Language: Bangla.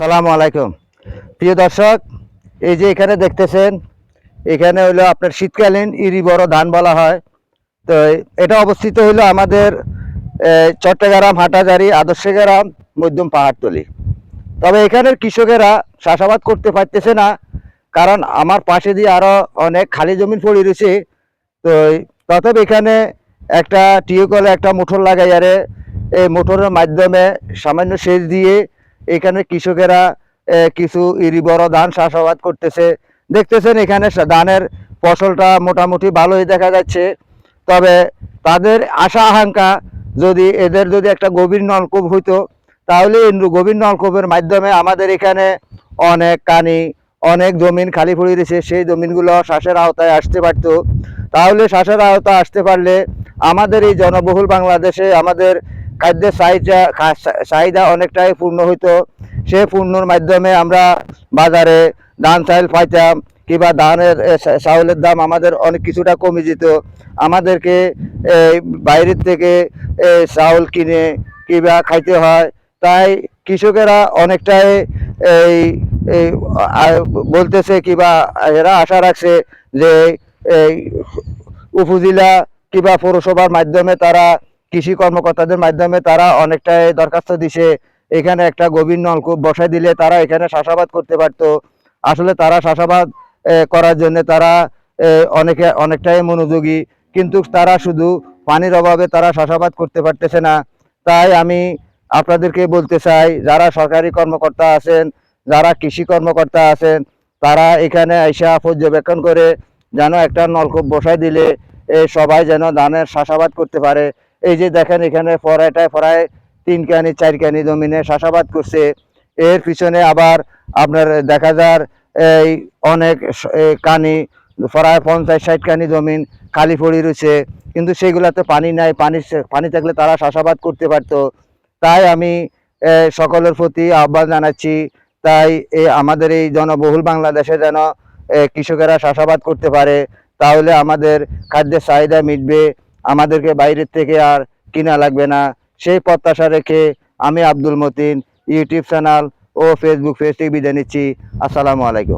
সালামু আলাইকুম প্রিয় দর্শক, এই যে এখানে দেখতেছেন, এখানে হলো আপনার শীতকালীন ইরি বড় ধান বলা হয়। তো এটা অবস্থিত হলো আমাদের চট্টগ্রাম হাটাজারি আদর্শ গ্রাম মধ্যম পাহাড়তলি। তবে এখানের কৃষকেরা চাষাবাদ করতে পারতেছে না, কারণ আমার পাশে দিয়ে আরো অনেক খালি জমি পড়ে রয়েছে। তো তথাপি এখানে একটা টিউবওয়েলে একটা মোটর লাগাইয়ারে এই মোটরের মাধ্যমে সামান্য সেচ দিয়ে এখানে কৃষকেরা কিছু ইরি বড় ধান চাষাবাদ করতেছে। দেখতেছেন এখানে ধানের ফসলটা মোটামুটি ভালোই দেখা যাচ্ছে। তবে তাদের আশা আকাঙ্ক্ষা, এদের যদি একটা গভীর নলকূপ হইতো, তাহলে এই গভীর নলকূপের মাধ্যমে আমাদের এখানে অনেক কানি, অনেক জমিন খালি পড়ে রয়েছে, সেই জমিনগুলো শ্বাসের আওতায় আসতে পারত। তাহলে শ্বাসের আওতায় আসতে পারলে আমাদের এই জনবহুল বাংলাদেশে আমাদের খাদ্যের চাহিদা অনেকটাই পূর্ণ হইতো। সে পূর্ণর মাধ্যমে আমরা বাজারে ধান চাউল পাইতাম, কিংবা ধানের চাউলের দাম আমাদের অনেক কিছুটা কমে যেত। আমাদেরকে বাইরের থেকে চাউল কিনে কিংবা খাইতে হয়। তাই কৃষকেরা অনেকটাই এই বলতেছে, কিংবা এরা আশা রাখছে যে এই উপজেলা কিংবা পৌরসভার মাধ্যমে তারা কৃষি কর্মকর্তাদের মাধ্যমে তারা অনেকটাই দরখাস্ত দিছে, এখানে একটা গভীর নলকূপ বসাই দিলে তারা এখানে চাষাবাদ করতে পারতো। আসলে তারা চাষাবাদ করার জন্য তারা অনেকটাই মনোযোগী, কিন্তু তারা শুধু পানির অভাবে তারা চাষাবাদ করতে পারতেছে না। তাই আমি আপনাদেরকে বলতে চাই, যারা সরকারি কর্মকর্তা আছেন, যারা কৃষি কর্মকর্তা আছেন, তারা এখানে আইসা পর্যবেক্ষণ করে যেন একটা নলকূপ বসাই দিলে সবাই যেন ধানের চাষাবাদ করতে পারে। এই যে দেখেন, এখানে প্রায় 3 কানি 4 কানি জমিনে চাষাবাদ করছে। এর পিছনে আবার আপনার দেখা যায় এই অনেক কানি, প্রায় 50-60 কানি জমিন খালি পড়ে রয়েছে, কিন্তু সেগুলাতে পানি নাই। পানি থাকলে তারা চাষাবাদ করতে পারতো। তাই আমি সকলের প্রতি আহ্বান জানাচ্ছি, তাই আমাদের এই জনবহুল বাংলাদেশে যেন কৃষকেরা চাষাবাদ করতে পারে, তাহলে আমাদের খাদ্যের চাহিদা মিটবে, আমাদেরকে বাইরের থেকে আর কিনা লাগবে না। সেই প্রত্যাশা রেখে আমি আব্দুল মতিন ইউটিউব চ্যানেল ও ফেসবুক পেজ থেকে বিদায় নিচ্ছি। আসসালামু আলাইকুম।